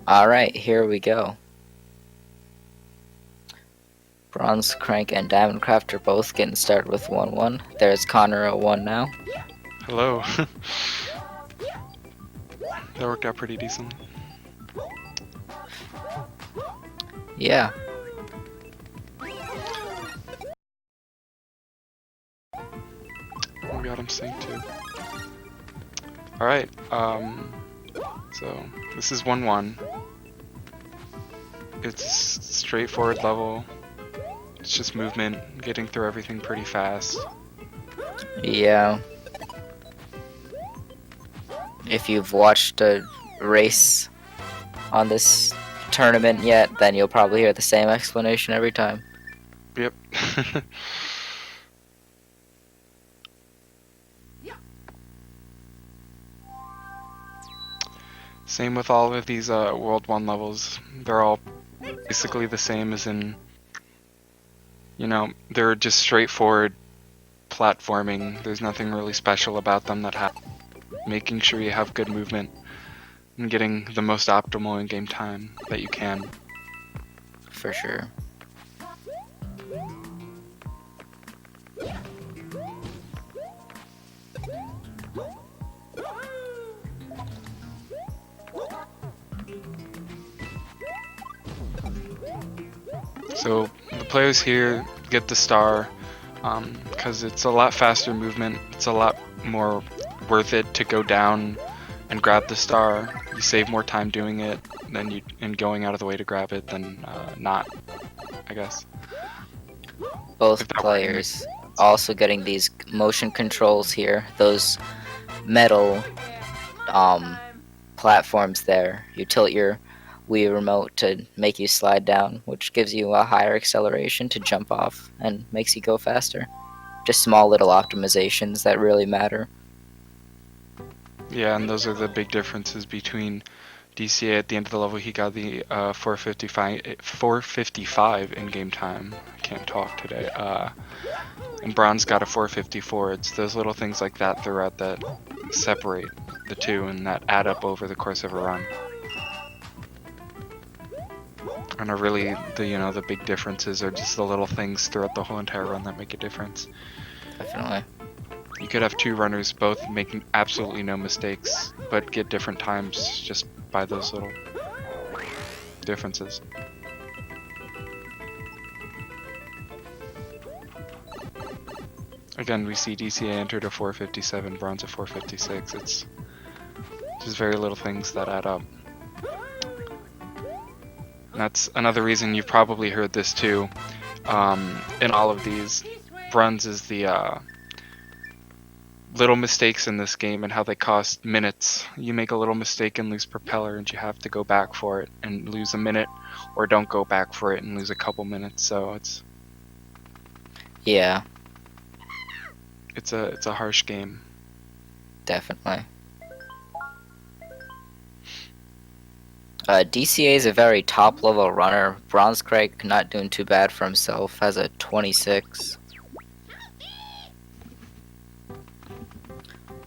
Alright, here we go. Bronzecrank and Diamondcraft are both getting started with 1-1. There's Connor at 1 now. Hello. That worked out pretty decently. Yeah. We got him synced too. Alright, so this is 1-1. It's straightforward level. It's just movement, getting through everything pretty fast. Yeah. If you've watched a race on this tournament yet, then you'll probably hear the same explanation every time. Yep. Same with all of these World 1 levels. They're all basically the same as in, you know, they're just straightforward platforming. There's nothing really special about them that making sure you have good movement and getting the most optimal in-game time that you can. For sure. So the players here get the star because it's a lot faster movement. It's a lot more worth it to go down and grab the star. You save more time doing it than you and going out of the way to grab it than not, I guess. Both players also getting these motion controls here. Those metal platforms there. You tilt your Wii remote to make you slide down, which gives you a higher acceleration to jump off and makes you go faster. Just small little optimizations that really matter. Yeah, and those are the big differences between DCA at the end of the level. He got the 455 in-game time. I can't talk today. And Bronze got a 454. It's those little things like that throughout that separate the two and that add up over the course of a run. And are really the big differences are just the little things throughout the whole entire run that make a difference. Definitely. You could have two runners both making absolutely no mistakes, but get different times just by those little differences. Again, we see DCA entered a 457, Bronze a 456. It's just very little things that add up. And that's another reason you've probably heard this too. In all of these, Bronze is the little mistakes in this game and how they cost minutes. You make a little mistake and lose propeller and you have to go back for it and lose a minute, or don't go back for it and lose a couple minutes. So it's Yeah, it's a harsh game. definitely. DCA is a very top level runner. Bronzecrank not doing too bad for himself, has a 26.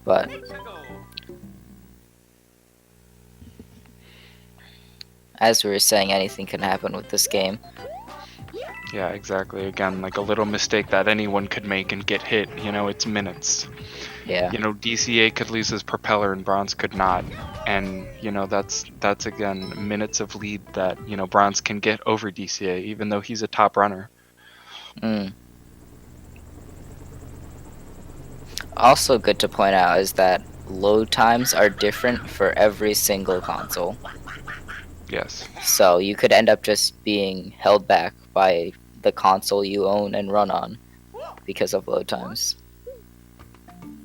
But as we were saying, anything can happen with this game. Yeah, exactly. Again, like a little mistake that anyone could make and get hit, it's minutes. Yeah. DCA could lose his propeller and Bronze could not. And, that's again, minutes of lead that, Bronze can get over DCA, even though he's a top runner. Also good to point out is that load times are different for every single console. Yes. So you could end up just being held back by the console you own and run on because of load times.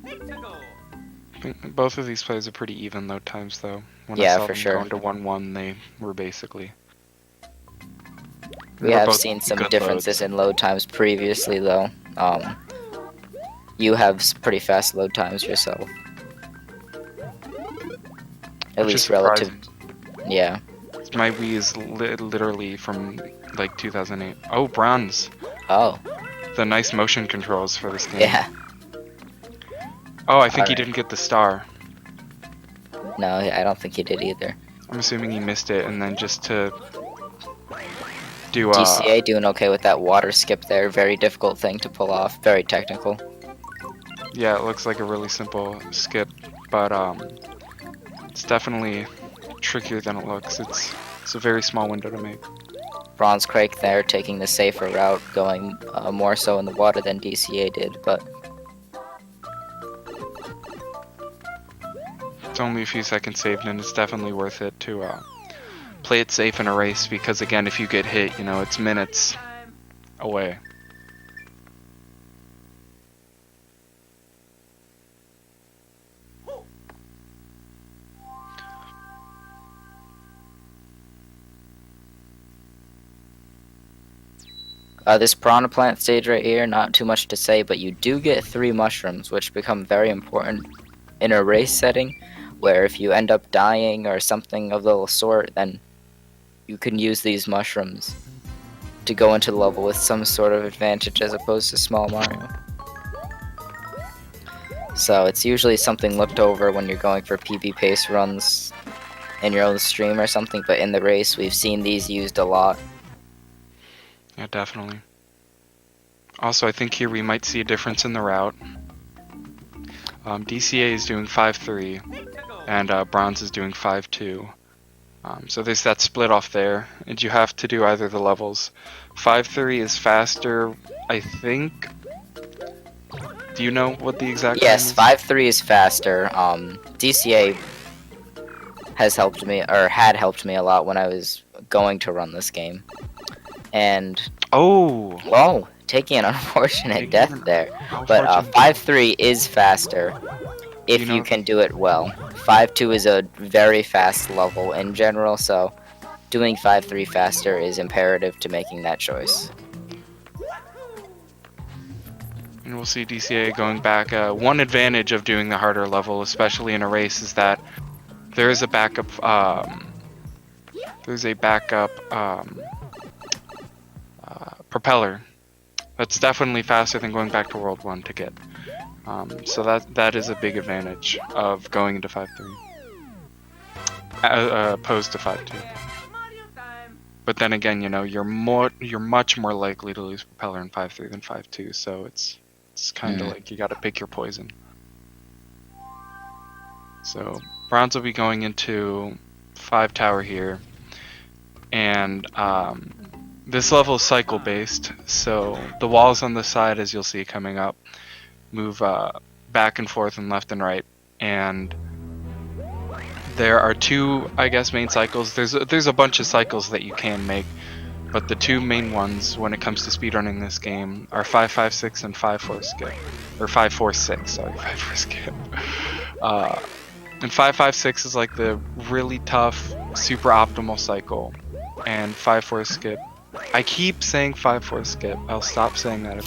I think both of these plays are pretty even load times, though. When Yeah, I saw for them sure. going to 1-1, they were basically. We have seen some differences in load times previously, though. You have pretty fast load times yourself. At least relative. Yeah. My Wii is literally from like 2008. Oh, Bronze. Oh. The nice motion controls for this game. Yeah. Oh, I think he didn't get the star. No, I don't think he did either. I'm assuming he missed it, and then just to do DCA doing okay with that water skip there. Very difficult thing to pull off. Very technical. yeah, it looks like a really simple skip, but it's definitely trickier than it looks. It's a very small window to make. Bronzecrank there taking the safer route, going more so in the water than DCA did, but It's only a few seconds saved, and it's definitely worth it to play it safe in a race, because again, if you get hit, you know, it's minutes away. this piranha plant stage right here, not too much to say, but you do get 3 mushrooms, which become very important in a race setting, where if you end up dying or something of the sort, then you can use these mushrooms to go into the level with some sort of advantage as opposed to Small Mario. So it's usually something looked over when you're going for PB pace runs in your own stream or something, but in the race we've seen these used a lot. Yeah, definitely. Also, I think here we might see a difference in the route. DCA is doing 5-3, and Bronze is doing 5-2. So there's that split off there, and you have to do either the levels. 5-3 is faster, I think. Do you know what the exact Yes, time is? 5-3 is faster. DCA has helped me, or had helped me a lot when I was going to run this game. And Oh! whoa, taking an unfortunate death there. But 5-3 is faster if you can do it well. 5-2 is a very fast level in general, so doing 5-3 faster is imperative to making that choice. And we'll see DCA going back. One advantage of doing the harder level, especially in a race, is that there is a backup. There's a backup propeller. That's definitely faster than going back to World 1 to get. So that is a big advantage of going into 5-3, opposed to 5-2. But then again, you know, you're much more likely to lose propeller in 5-3 than 5-2. So it's kind of like you got to pick your poison. So Bronze will be going into 5 tower here, and this level is cycle based. So the walls on the side, as you'll see coming up, move back and forth and left and right, and there are 2, I guess, main cycles. There's a bunch of cycles that you can make, but the 2 main ones when it comes to speedrunning this game are 5-5-6 and 5-4 skip, or 5-4-6. Sorry, 5-4 skip. And 5-5-6 is like the really tough, super optimal cycle, and 5-4 skip. I keep saying 5-4 skip. I'll stop saying that.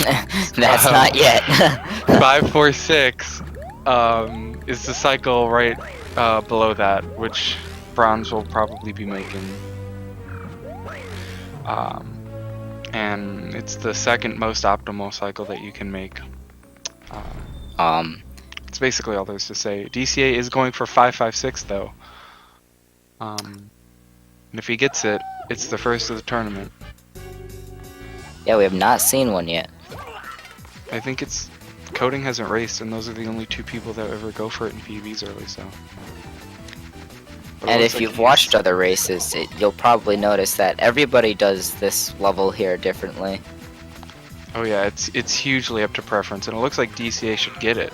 That's not yet. 5-4-6 is the cycle right below that, which Bronze will probably be making. And it's the second most optimal cycle that you can make. It's basically all there's to say. DCA is going for 5-5-6 though. And if he gets it, it's the first of the tournament. Yeah, we have not seen one yet. I think it's Coding hasn't raced, and those are the only 2 people that ever go for it in PBs early. So. And if you've watched other races, you'll probably notice that everybody does this level here differently. Oh yeah, it's hugely up to preference, and it looks like DCA should get it.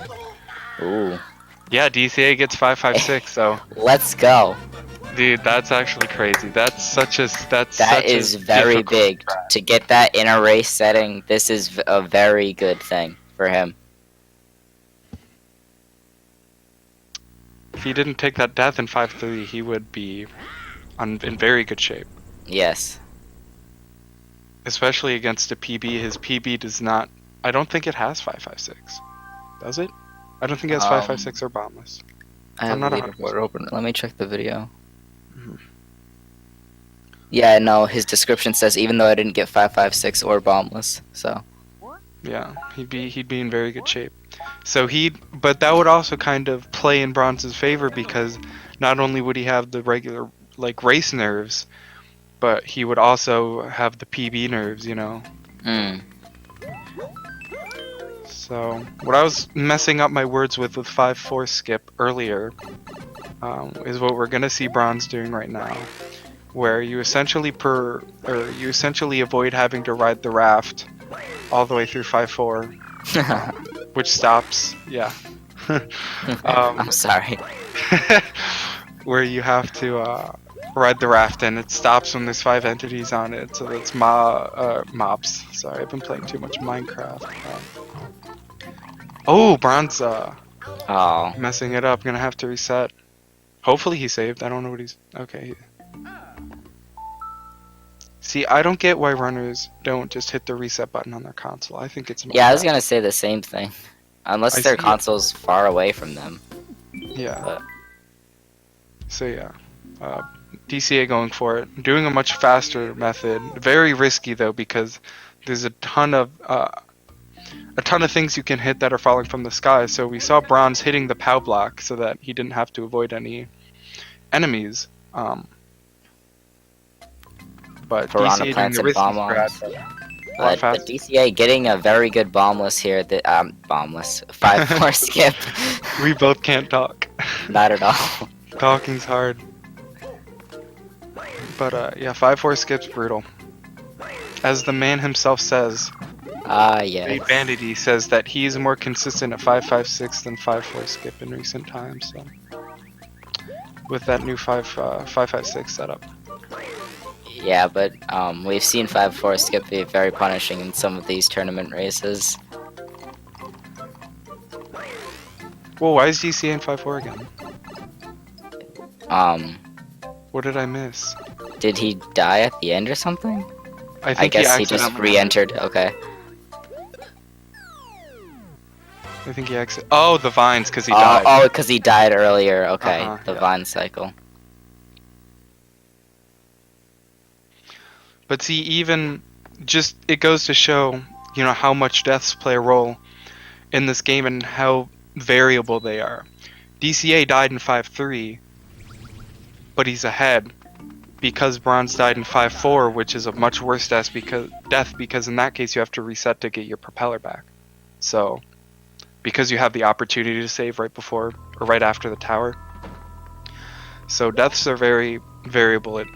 Ooh. Yeah, DCA gets 5-5-6. So. Let's go. Dude, that's actually crazy. That is very big to get that in a race setting. This is a very good thing for him. If he didn't take that death in 5-3, he would be in very good shape. Yes. Especially against a PB. His PB does not. I don't think it has 5-5-6. Does it? I don't think it has 5-5-6 or bombless. I have the leaderboard open. Let me check the video. Yeah, no, his description says even though I didn't get 5-5-6 or bombless, so. Yeah, he'd be in very good shape. So but that would also kind of play in Bronze's favor, because not only would he have the regular like race nerves, but he would also have the PB nerves, you know. Mm. So what I was messing up my words with 5-4 skip earlier is what we're gonna see Bronze doing right now, where you essentially avoid having to ride the raft all the way through 5-4, which stops. Yeah. I'm sorry. Where you have to ride the raft and it stops when there's 5 entities on it, so that's mobs. Sorry, I've been playing too much Minecraft. Oh, Bronze Oh. messing it up. Gonna have to reset. Hopefully he saved. I don't know what he's... Okay. See, I don't get why runners don't just hit the reset button on their console. I think it's... Yeah, I was gonna say the same thing. Unless their see it. console's far away from them. Yeah. But So yeah. DCA going for it. Doing a much faster method. Very risky though, because there's a ton of things you can hit that are falling from the sky. So we saw Bronze hitting the POW block so that he didn't have to avoid any enemies. But Piranha DCA doing plants the and risky bomb strat. bombs. A lot But faster. DCA getting a very good bombless here. Bombless 5-4 skip. We both can't talk. Not at all. Talking's hard. But yeah, 5-4 skip's brutal. As the man himself says, Yeah. Bait Bandity says that he's more consistent at 5.56 than 5.4 skip in recent times. So with that new 5.56 setup. Yeah, but we've seen 5-4 skip be very punishing in some of these tournament races. Well, why is DCA in 5.4 again? What did I miss? Did he die at the end or something? I I think guess he just accidentally- re-entered. Okay. I think he exited. Oh, the vines, because he died. Oh, because he died earlier. Okay, the yeah. Vine cycle. But see, even just it goes to show, you know, how much deaths play a role in this game and how variable they are. DCA died in 5.3, but he's ahead because Bronze died in 5.4, which is a much worse death because in that case you have to reset to get your propeller back. So, because you have the opportunity to save right before or right after the tower. So deaths are very variable. It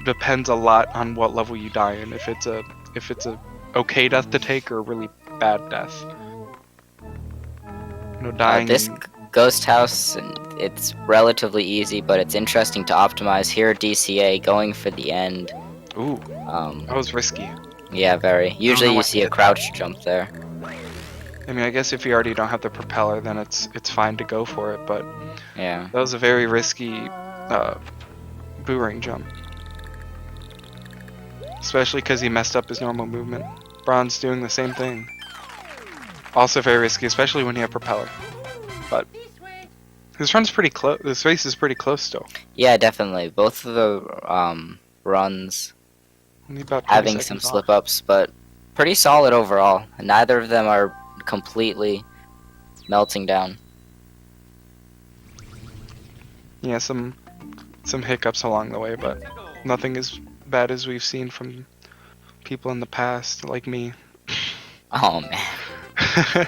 depends a lot on what level you die in. If it's a okay death to take or a really bad death. You know, dying. This ghost house, it's relatively easy, but it's interesting to optimize. Here, DCA going for the end. Ooh, that was risky. Yeah, very. Usually why you he see a did crouch jump there. I mean, I guess if you already don't have the propeller, then it's fine to go for it. But Yeah. that was a very risky boomerang jump, especially because he messed up his normal movement. Bronze doing the same thing. Also very risky, especially when you have propeller. But this run's pretty close. This race is pretty close still. Yeah, definitely. Both of the runs Only about 20 having some seconds off. slip-ups, but pretty solid overall. Neither of them are completely melting down. Yeah, some hiccups along the way, but nothing as bad as we've seen from people in the past, like me. Oh man,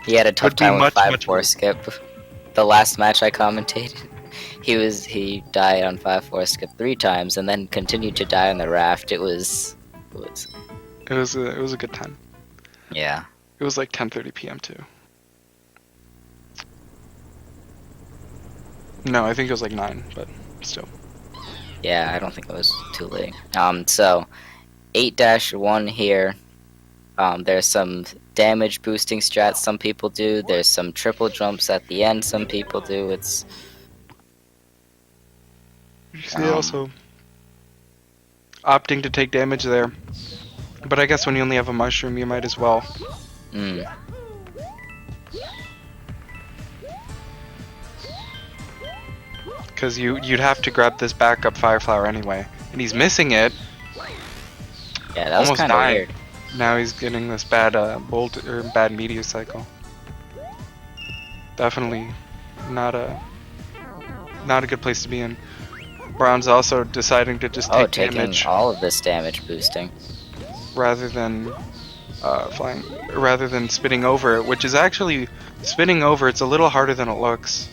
he had a tough Would be time with much 5-4 worse. skip. The last match I commentated, he died on 5-4 skip 3 times and then continued to die on the raft. It was It was a good time. yeah. It was like 10:30 p.m. too. No, I think it was like 9, but still. Yeah, I don't think it was too late. So 8-1 here. There's some damage boosting strats some people do. There's some triple jumps at the end some people do. It's You see also opting to take damage there. But I guess when you only have a mushroom, you might as well. Because you'd have to grab this backup fire flower anyway. And he's missing it. Yeah, that was Almost kind of died. weird. Now he's getting this bad bad meteor cycle. Definitely not a good place to be in. Brown's also deciding to just Oh, take taking damage all of this damage boosting. rather than flying, rather than spinning over it, which is actually spinning over. It's a little harder than it looks.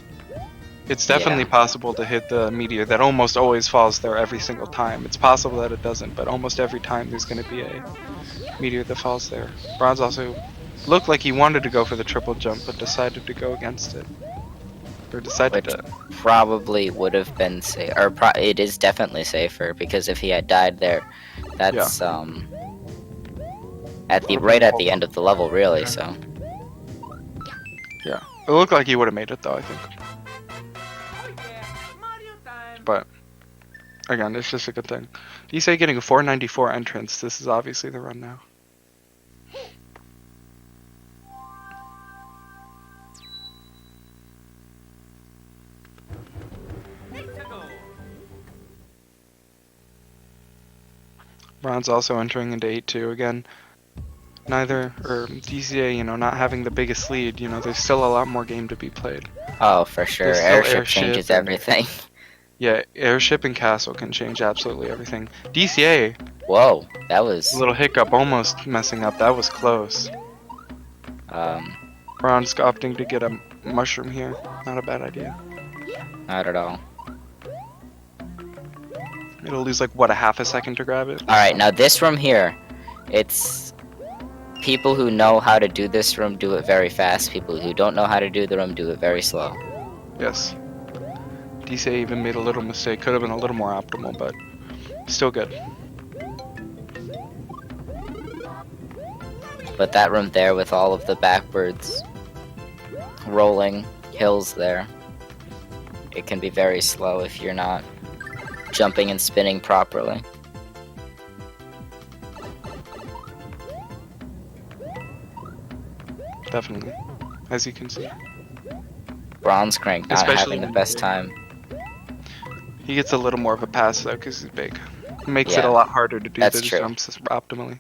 It's definitely Yeah. possible to hit the meteor that almost always falls there every single time. It's possible that it doesn't, but almost every time there's going to be a meteor that falls there. Bronze also looked like he wanted to go for the triple jump, but decided to go against it. Or decided Which to. probably would have been safe, or it is definitely safer, because if he had died there, Yeah. that's at the Would've been right a at whole the end of the level, really. So Yeah. It looked like he would have made it, though, I think. But, again, it's just a good thing. You say getting a 494 entrance. This is obviously the run now. Bronze also entering into 8-2 again. Neither, or DCA, not having the biggest lead, there's still a lot more game to be played. oh, for sure, There's still airship changes and- everything. Yeah, airship and castle can change absolutely everything. DCA, Whoa, that a was little hiccup, almost messing up. That was close. um Bronze opting to get a mushroom here. Not a bad idea. not at all. It'll lose like what, a half a second to grab it? All right, now this room here, it's people who know how to do this room do it very fast. People who don't know how to do the room do it very slow. Yes. DCA even made a little mistake. Could have been a little more optimal, but still good. But that room there with all of the backwards rolling hills there, it can be very slow if you're not jumping and spinning properly. Definitely. As you can see. Bronzecrank not Especially having the when- best time. He gets a little more of a pass though because he's big. It makes it Yeah, a lot harder to do that's the true. jumps optimally.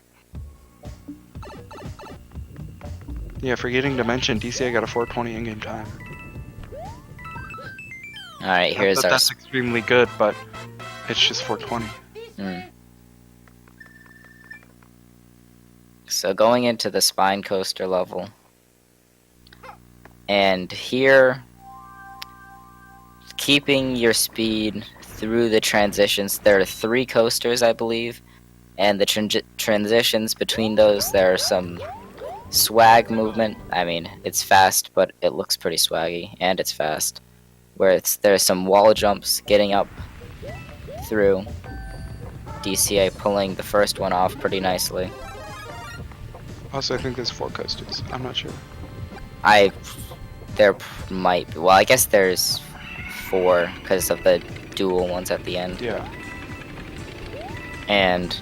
Yeah, forgetting to mention, DCA got a 420 in-game time. Alright, here's our... That's extremely good, but it's just 420. So going into the spine coaster level. And here, keeping your speed through the transitions. There are 3 coasters, I believe. And the transitions between those, there are some swag movement. I mean, it's fast, but it looks pretty swaggy, and it's fast. Where there's some wall jumps getting up through. DCA pulling the first one off pretty nicely. Also, I think there's 4 coasters. I'm not sure. There might be. Well, I guess there's 4 because of the dual ones at the end. Yeah. And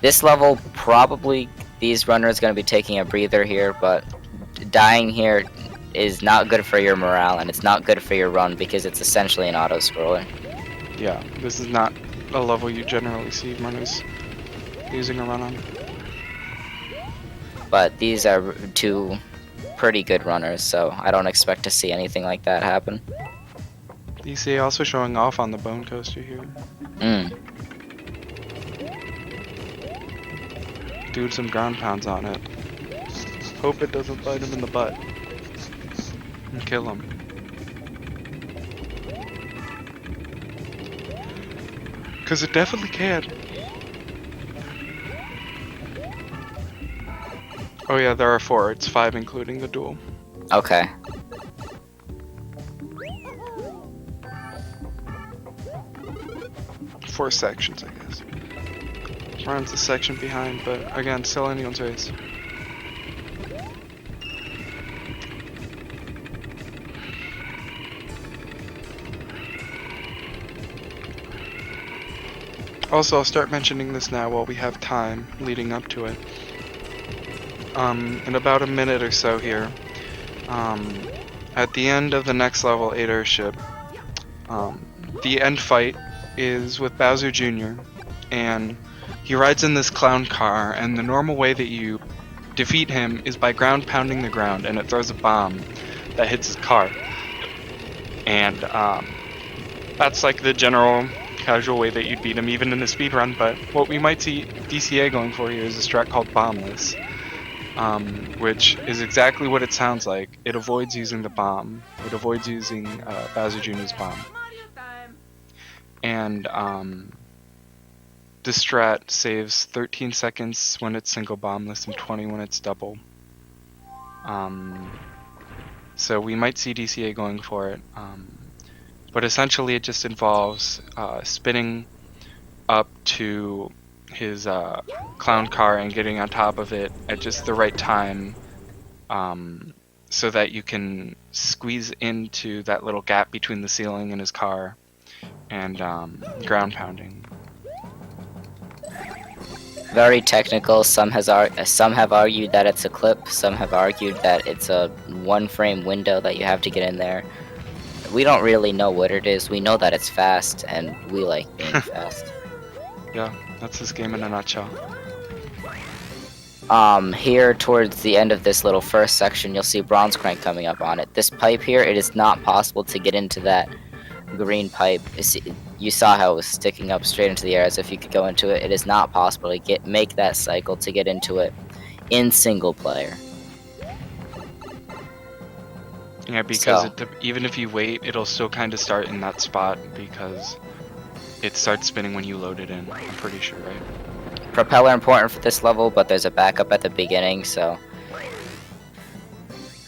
this level, probably these runners going to be taking a breather here, but dying here is not good for your morale, and it's not good for your run because it's essentially an auto-scroller. Yeah, this is not a level you generally see runners using a run on. But these are 2 pretty good runners, so I don't expect to see anything like that happen. DCA also showing off on the bone coaster here. Doing some ground pounds on it. Hope it doesn't bite him in the butt. And kill him. Because it definitely can. Oh yeah, there are 4. It's 5 including the duel. Okay. Four sections, I guess. Runs a section behind, but again, still anyone's race. Also, I'll start mentioning this now while we have time leading up to it. In about a minute or so here, at the end of the next level 8 airship, the end fight is with Bowser Jr. and he rides in this clown car, and the normal way that you defeat him is by ground pounding the ground, and it throws a bomb that hits his car. And that's like the general casual way that you'd beat him even in a speedrun, but what we might see DCA going for here is a strat called Bombless, which is exactly what it sounds like. It avoids using the bomb. It avoids using Bowser Jr.'s bomb. And this strat saves 13 seconds when it's single bombless and 20 when it's double. So we might see DCA going for it. But essentially it just involves spinning up to his clown car and getting on top of it at just the right time, so that you can squeeze into that little gap between the ceiling and his car, and ground pounding. Very technical. Some have argued that it's a clip. Some have argued that it's a 1-frame window that you have to get in there. We don't really know what it is. We know that it's fast, and we like being fast. Yeah, that's this game in a nutshell. Here towards the end of this little first section, you'll see Bronzecrank coming up on it. This pipe here, it is not possible to get into that green pipe. You saw how it was sticking up straight into the air as if you could go into it. It is not possible to make that cycle to get into it in single player. Yeah, because even if you wait, it'll still kind of start in that spot because it starts spinning when you load it in, I'm pretty sure, right? Propeller important for this level, but there's a backup at the beginning, so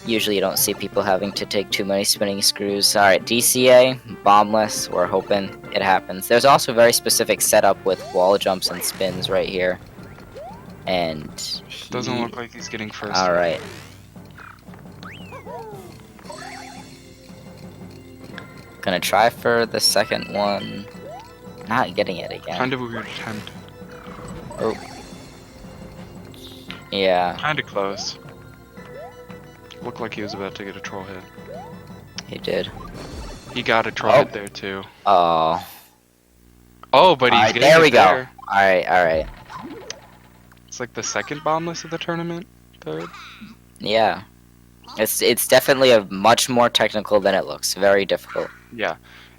usually you don't see people having to take too many spinning screws. Alright, DCA, bombless, we're hoping it happens. There's also a very specific setup with wall jumps and spins right here. And doesn't look like he's getting first. Alright. Gonna try for the second one. Not getting it again. Kind of a weird attempt. Oh. Yeah. Kind of close. Looked like he was about to get a troll hit. He did. He got a troll hit there too. Oh. Oh, but he's getting there we there. go. Alright. It's like the second bombless of the tournament. Third. Yeah. It's definitely a much more technical than it looks. Very difficult. Yeah.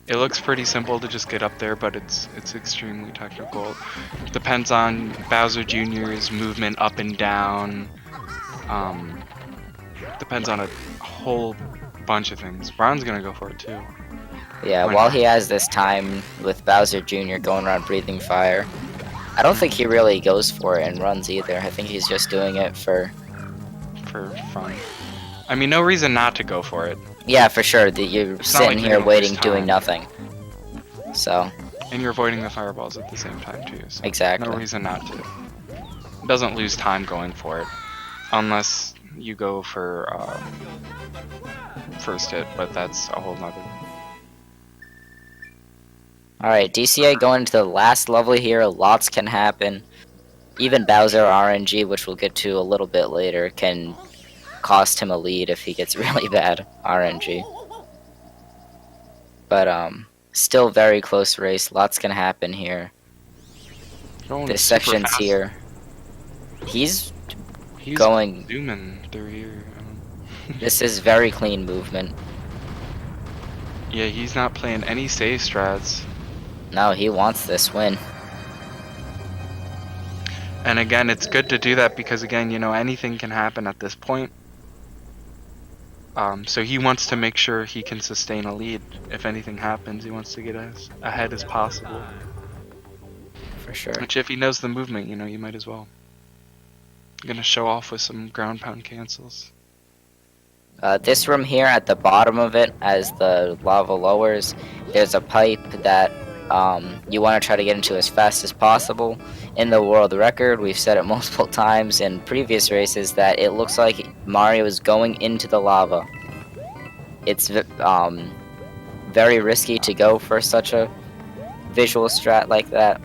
It looks pretty simple to just get up there, but it's extremely technical. Depends on Bowser Jr.'s movement up and down. Depends on a whole bunch of things. Brown's gonna go for it too. Yeah, while he has this time with Bowser Jr. going around breathing fire, I don't think he really goes for it and runs either. I think he's just doing it for fun. I mean, no reason not to go for it. Yeah, for sure. You're sitting here waiting, doing nothing. So. And you're avoiding the fireballs at the same time too. So exactly. No reason not to. It doesn't lose time going for it, unless you go for first hit, but that's a whole nother. Alright, DCA going into the last level here. Lots can happen. Even Bowser RNG, which we'll get to a little bit later, can cost him a lead if he gets really bad RNG. But still very close race. Lots can happen here. This section's here. He's going zooming through here. This is very clean movement. Yeah, he's not playing any safe strats. No, he wants this win. And again, it's good to do that because again, you know, anything can happen at this point. So he wants to make sure he can sustain a lead. If anything happens, he wants to get as ahead as possible. For sure. Which if he knows the movement, you know, you might as well. I'm gonna show off with some ground pound cancels. This room here at the bottom of it, as the lava lowers, there's a pipe that you want to try to get into as fast as possible. In the world record, we've said it multiple times in previous races that it looks like Mario is going into the lava. It's very risky to go for such a visual strat like that.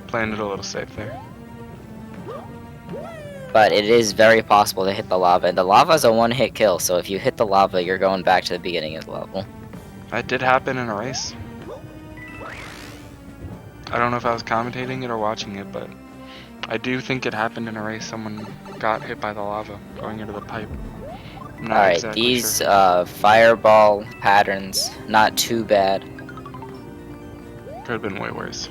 Playing it a little safe there. But it is very possible to hit the lava, and the lava is a one-hit kill, so if you hit the lava, you're going back to the beginning of the level. That did happen in a race. I don't know if I was commentating it or watching it, but I do think it happened in a race. Someone got hit by the lava going into the pipe. Alright, these fireball patterns, not too bad. Could have been way worse.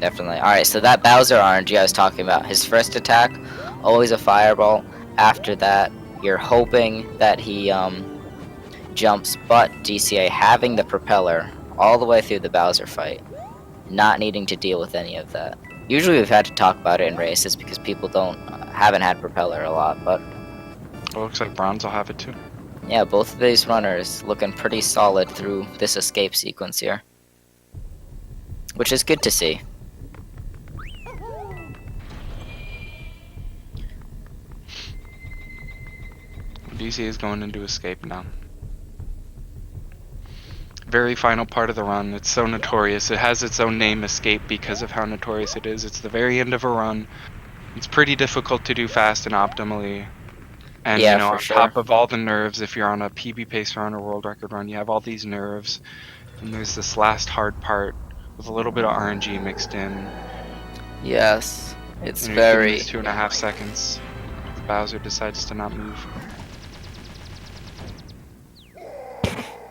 Definitely. Alright, so that Bowser RNG I was talking about, his first attack, always a fireball. After that, you're hoping that he jumps, but DCA having the propeller all the way through the Bowser fight, not needing to deal with any of that. Usually we've had to talk about it in races because people haven't had propeller a lot, but It looks like Bronze will have it too. yeah, both of these runners looking pretty solid through this escape sequence here, which is good to see. DC is going into escape now. Very final part of the run. It's so notorious. It has its own name, Escape, because of how notorious it is. It's the very end of a run. It's pretty difficult to do fast and optimally. And, Yeah, you know, for on sure. top of all the nerves, if you're on a PB pace run or world record run, you have all these nerves. And there's this last hard part with a little bit of RNG mixed in. Yes, it's And you're given very... these 2.5 seconds. Bowser decides to not move.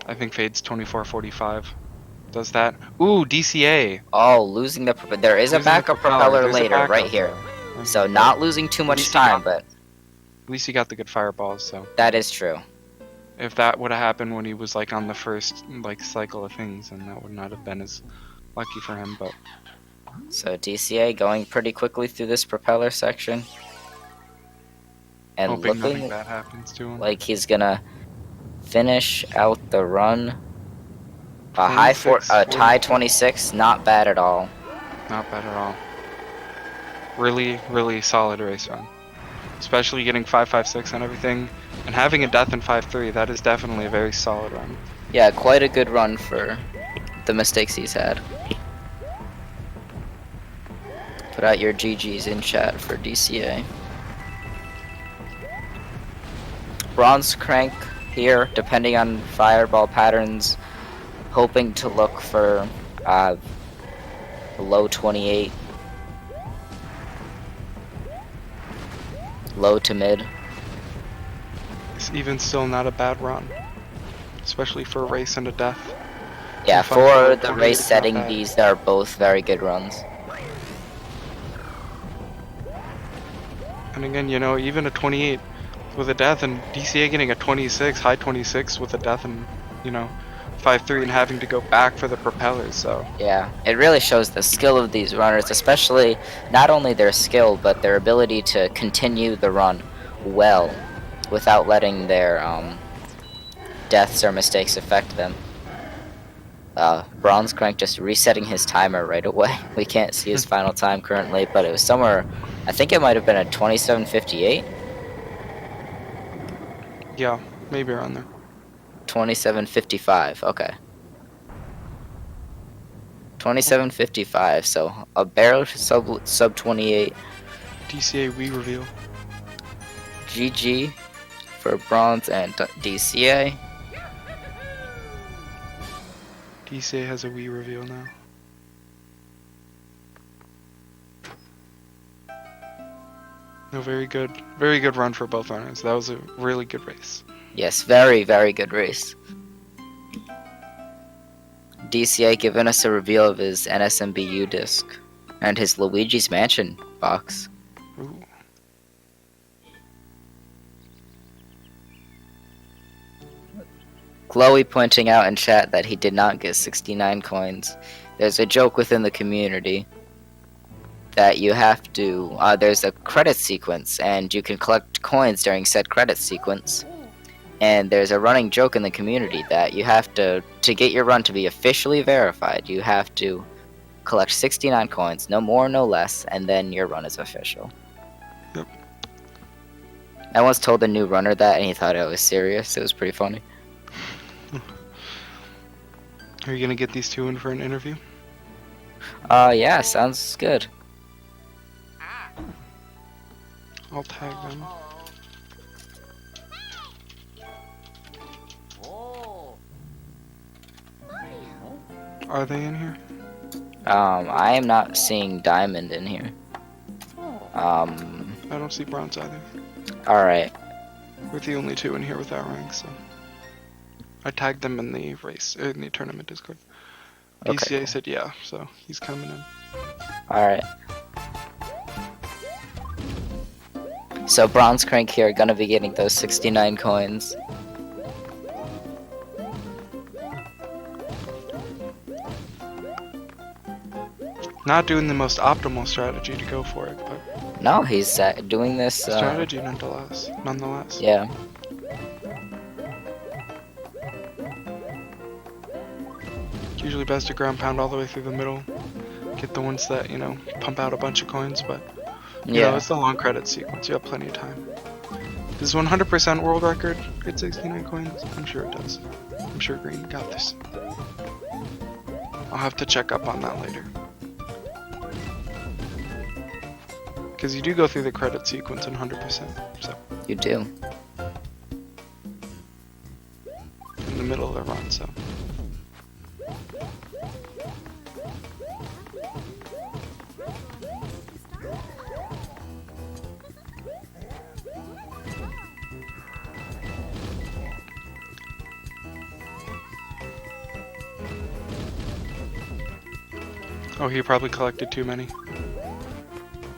I think Fade's 24:45. Does that? Ooh, DCA! Oh, losing the propeller. There is a Losing the backup propeller There's a later, backup, right here. though. So not losing too much least he time, got- but At least he got the good fireballs, so. that is true. If that would have happened when he was like on the first like cycle of things, then that would not have been as lucky for him, but So DCA going pretty quickly through this propeller section. And hoping nothing looking bad happens to him. like he's gonna finish out the run. A tie 26, not bad at all. Not bad at all. Really, really solid race run. Especially getting 5.56 and everything, and having a death in 5.3, that is definitely a very solid run. Yeah, quite a good run for the mistakes he's had. Put out your GGs in chat for DCA. Bronzecrank here, depending on fireball patterns, hoping to look for low 28, low to mid. It's even still not a bad run, especially for a race and a death. Yeah, So for 5.48 the is race not setting, bad. these are both very good runs. And again, you know, even a 28 with a death and DCA getting a 26, high 26 with a death and, you know, 5.3 and having to go back for the propellers, so. Yeah, it really shows the skill of these runners, especially not only their skill, but their ability to continue the run well without letting their deaths or mistakes affect them. Bronzecrank just resetting his timer right away. We can't see his final time currently, but it was somewhere, I think it might have been a 27:58. Yeah, maybe around there. 27:55. Okay. 27:55. So a barrel sub 28. DCA Wii reveal. GG for Bronze and DCA. DCA has a Wii reveal now. No, very good run for both runners. That was a really good race. Yes, very, very good race. DCA giving us a reveal of his NSMBU disc and his Luigi's Mansion box. Ooh. Chloe pointing out in chat that he did not get 69 coins. There's a joke within the community that you have to, there's a credit sequence and you can collect coins during said credit sequence. And there's a running joke in the community that you have to get your run to be officially verified, you have to collect 69 coins, no more, no less, and then your run is official. Yep. I once told a new runner that and he thought I was serious. It was pretty funny. Are you gonna get these two in for an interview? Yeah, sounds good. I'll tag them. Are they in here? I am not seeing Diamond in here. I don't see Bronze either. Alright. We're the only two in here without rank, so. I tagged them in the race, in the tournament Discord. Okay. DCA said yeah, so he's coming in. Alright. So Bronzecrank here are gonna be getting those 69 coins. Not doing the most optimal strategy to go for it, but No, he's doing this. strategy nonetheless. Yeah. It's usually best to ground pound all the way through the middle. Get the ones that, you know, pump out a bunch of coins, but you know, it's a long credit sequence. You have plenty of time. Does 100% world record get 69 coins? I'm sure it does. I'm sure Green got this. I'll have to check up on that later. Because you do go through the credit sequence in 100%, so. You do. In the middle of the run, so. Oh, he probably collected too many.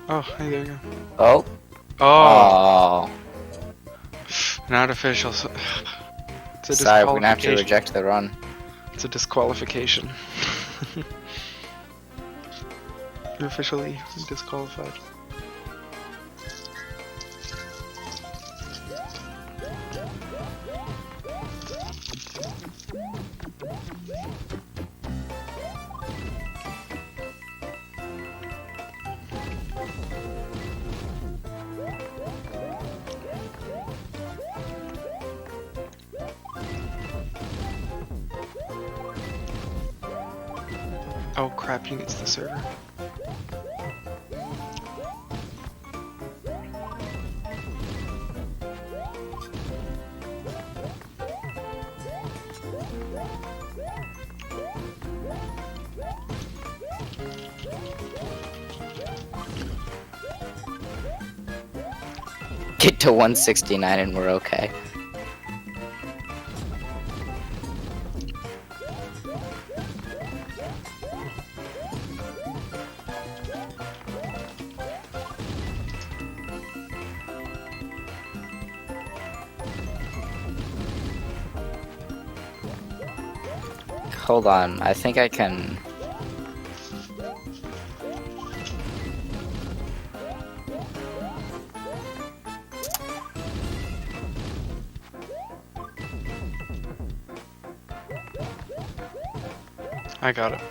Oh, hey, there you go. Oh. Oh, Oh. not official. It's a Sorry, we're gonna have to disqualification. reject the run. It's a disqualification. You're officially disqualified. Oh crap, he needs the server. Get to 169 and we're okay. Hold on, I think I can. I got it.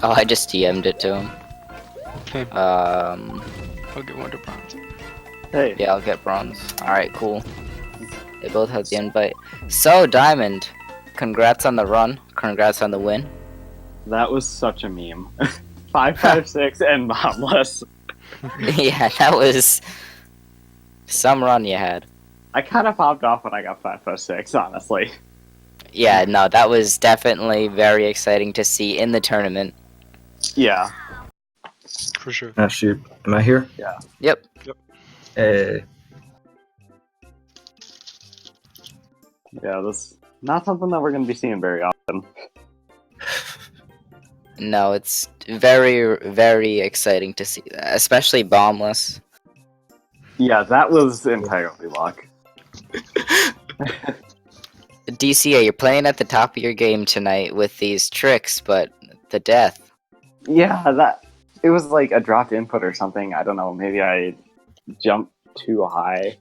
Oh, I just DM'd it to him. Okay, Um, I'll get one to bronze. Hey. yeah, I'll get bronze. Alright, cool. They both have the invite. So, Diamond, congrats on the run. Congrats on the win. That was such a meme. 556 and bombless. Yeah, that was some run you had. I kind of popped off when I got 556, honestly. Yeah, no, that was definitely very exciting to see in the tournament. Yeah. For sure. Ah, shoot. Am I here? Yep. Hey. Yeah, this not something that we're going to be seeing very often. No, it's very, very exciting to see that, especially bombless. Yeah, that was entirely luck. DCA, you're playing at the top of your game tonight with these tricks, but the death. Yeah, it was like a dropped input or something. I don't know, maybe I jumped too high.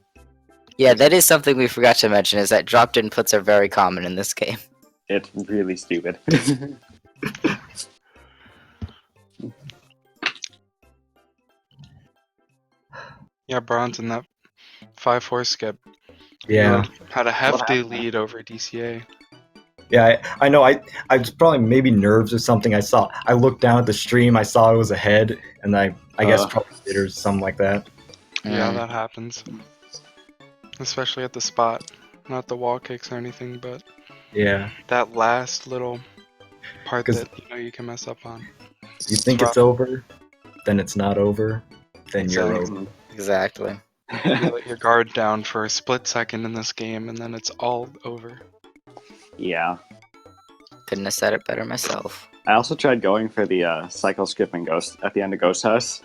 Yeah, that is something we forgot to mention, is that dropped inputs are very common in this game. It's really stupid. Yeah, bronze in that 5-4 skip. Yeah. Had a hefty happened? lead over DCA. Yeah, I know. I was probably maybe nerves or something. I looked down at the stream. I saw it was ahead, and I guess probably did or something like that. Yeah, that happens. Especially at the spot. Not the wall kicks or anything, but Yeah. that last little part 'Cause- that you can mess up on. You think it's over, then it's not over, then you're Exactly. over. Exactly. You let your guard down for a split second in this game, and then it's all over. Yeah. Couldn't have said it better myself. I also tried going for the cycle skip and ghost at the end of Ghost House.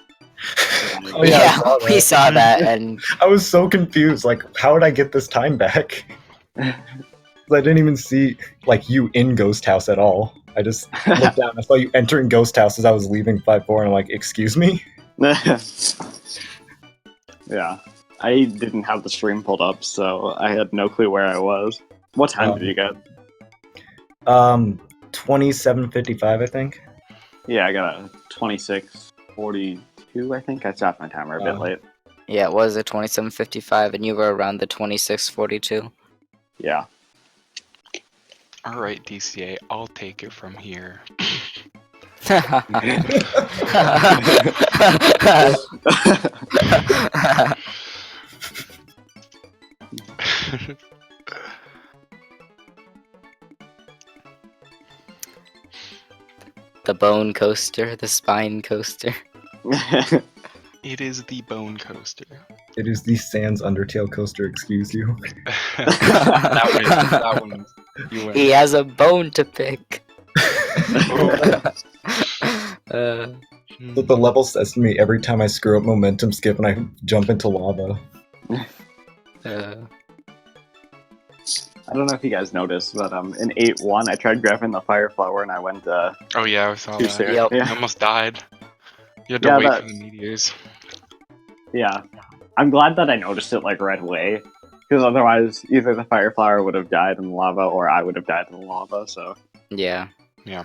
Oh, yeah, I saw we that. saw that, and I was so confused. Like, how did I get this time back? 'Cause I didn't even see like you in Ghost House at all. I just looked down. I saw you entering Ghost House as I was leaving 5-4, and I'm like, "Excuse me." Yeah, I didn't have the stream pulled up, so I had no clue where I was. What time did you get? 27:55, I think. Yeah, I got a 26:42. I think I stopped my timer a bit late. yeah, it was a 27:55, and you were around the 26:42. Yeah. All right, DCA, I'll take it from here. The bone coaster, the spine coaster. It is the bone coaster. It is the Sans Undertale coaster. Excuse you. that one, you win. He has a bone to pick. But the level says to me every time I screw up momentum skip and I jump into lava. I don't know if you guys noticed, but in 8-1, I tried grabbing the fire flower and I went Oh yeah, I saw too that. soon. Yep. You Yeah. almost died. You had to Yeah, wait that- for the meteors. Yeah. I'm glad that I noticed it like right away, because otherwise either the fire flower would have died in the lava or I would have died in the lava. So Yeah. Yeah.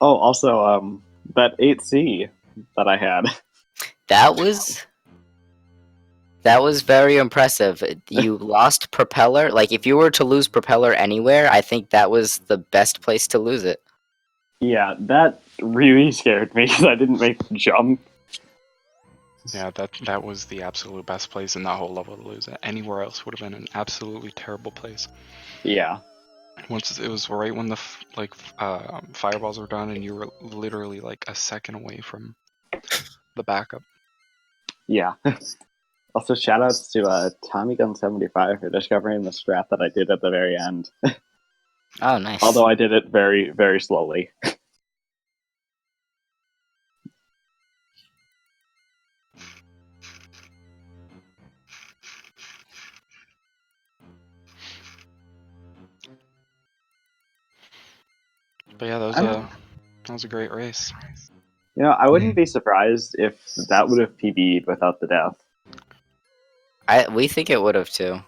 oh, also that 8C that I had. That was very impressive. You lost propeller. Like if you were to lose propeller anywhere, I think that was the best place to lose it. Yeah, that really scared me because I didn't make the jump. Yeah, that was the absolute best place in that whole level to lose it. Anywhere else would have been an absolutely terrible place. Yeah. Once it was right when the fireballs were done, and you were literally like a second away from the backup. Yeah. Also, shoutouts to Tommy Gun 75 for discovering the strat that I did at the very end. Oh, nice. Although I did it very, very slowly. But yeah, that was a great race. You know, I wouldn't be surprised if that would have PB'd without the death. We think it would have too.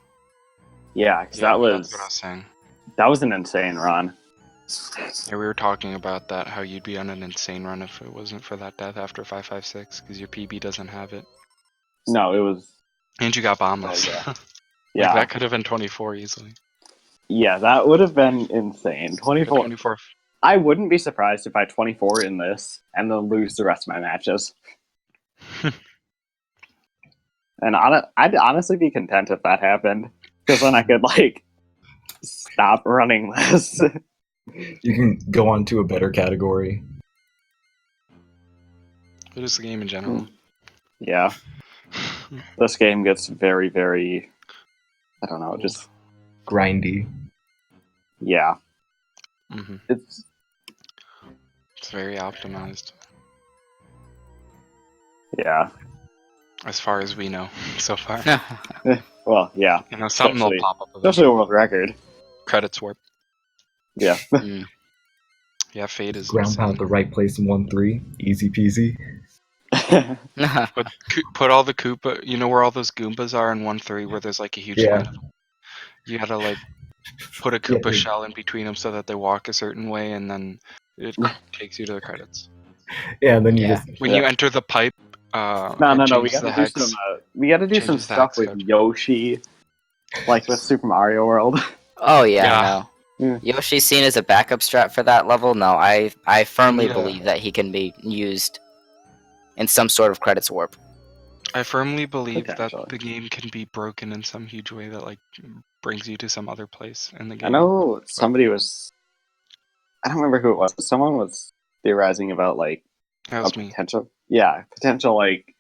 Yeah, because Yeah, that's what I was saying. that was an insane run. Yeah, we were talking about that, how you'd be on an insane run if it wasn't for that death after 556, because your PB doesn't have it. No, it was. And you got bombless. Oh, yeah. Like, Yeah, that could have been 24 easily. yeah, that would have been insane. 24. 24. I wouldn't be surprised if I 24 in this and then lose the rest of my matches. And I'd honestly be content if that happened, because then I could like stop running this. You can go on to a better category. But it's the game in general. Yeah, this game gets very, very. I don't know, just Grindy. yeah. Mm-hmm. It's It's very optimized, yeah. as far as we know so far. Well, yeah. You know, something will Especially- pop up. Especially a world record. Credits warp. Yeah. Mm. Yeah, Fate is Ground pound at the right place in 1-3. Easy peasy. Put all the Koopa. You know where all those Goombas are in 1-3, where there's like a huge Yeah. line of them? You gotta like put a Koopa shell in between them so that they walk a certain way, and then it takes you to the credits. Yeah, and then you Yeah. just When you enter the pipe, No. and We change gotta the do hex, some. We gotta do some changes the stuff hex with code. Yoshi, like with Super Mario World. Oh yeah, Yeah. no. Yoshi's seen as a backup strat for that level. No, I firmly Yeah. believe that he can be used in some sort of credits warp. I firmly believe that Potentially. the game can be broken in some huge way that like brings you to some other place in the game. I know somebody was. I don't remember who it was. But someone was theorizing about like That a was me. potential. Yeah, potential like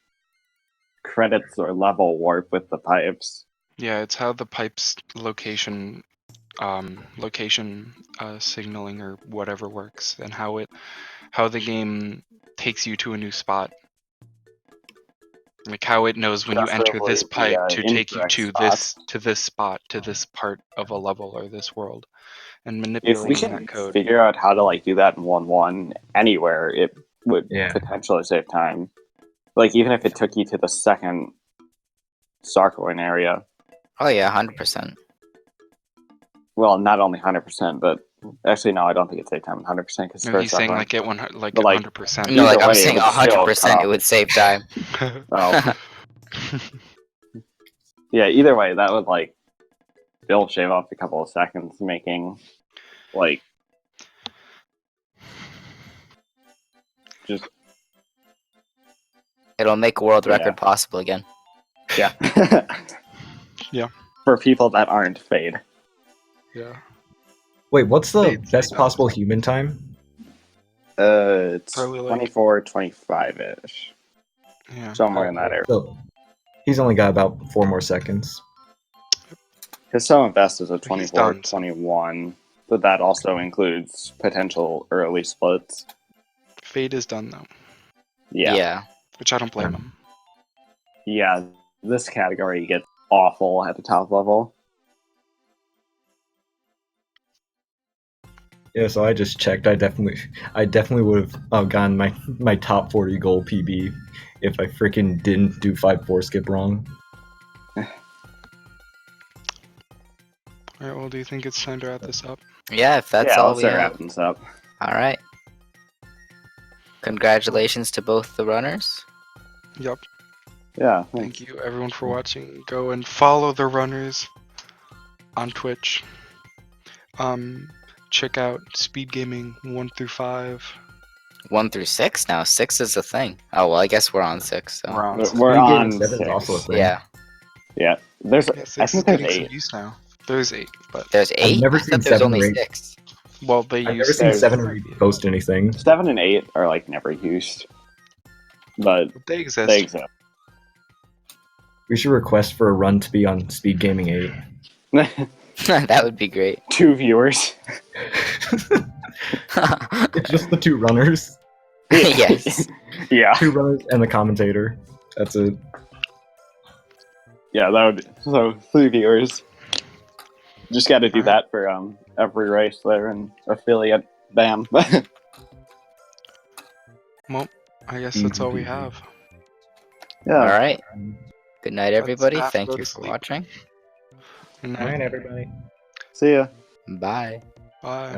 credits or level warp with the pipes. Yeah, it's how the pipes location signaling or whatever works, and how the game takes you to a new spot. Like how it knows when you enter this Preferably pipe the, to take you incorrect to spots. this spot, to this part of a level or this world, and If we manipulating can that code. figure out how to like do that in 1.1 anywhere, it would Yeah. potentially save time. Like even if it took you to the second Starcoin area. Oh yeah, 100%. Well, not only 100%, but actually no, I don't think it saved time 100% because No, first he's saying Starcoin. like like But, like, 100%. No, like Either I'm way, it saying would still 100% cut it would save time. Oh. Yeah, either way, that would like still shave off a couple of seconds, making like just It'll make a world Yeah. record possible again. yeah. Yeah. For people that aren't Fade. Yeah. Wait, what's the Fade's best like possible human time? It's Probably, like- 24, 25-ish. Yeah. Somewhere in that area. So he's only got about 4 more seconds. His sum best is a He's 24, done. 21, but that also includes potential early splits. Fade is done though, Yeah. which I don't blame him. Yeah, this category gets awful at the top level. Yeah, so I just checked. I definitely would have gotten my top 40 goal PB if I freaking didn't do 5-4 skip wrong. Alright, well, do you think it's time to wrap this up? Yeah, if that's yeah, all let's we start have. wrapping this up. All right. Congratulations to both the runners. Yep. Yeah, Thank you everyone for watching. Go and follow the runners on Twitch. Check out Speed Gaming 1 through 5. 1 through 6 now. 6 is a thing. Oh well, I guess we're on 6. So. We're on. We're six. we're Speed Gaming on 7 is 6. also a thing. Yeah. Yeah, there's. Yeah, I 6 is think there's getting some 8. use now. There's 8, but There's 8. never I seen thought there's 7 only or 8. 6. well, they I've use never seen there's- 7 or 8 post anything. 7 and 8 are like never used, but they exist. they exist. We should request for a run to be on Speed Gaming 8. That would be great. 2 viewers. It's just the 2 runners. Yes. Yeah. 2 runners and the commentator. That's it. Yeah, that would. So 3 viewers. Just got to do Alright. that for every race there and affiliate. Bam. Well, I guess that's all we have. Yeah. All right. Good night, Let's everybody. have to Thank go you to for sleep. watching. Good night. Alright, everybody. See ya. Bye. Bye.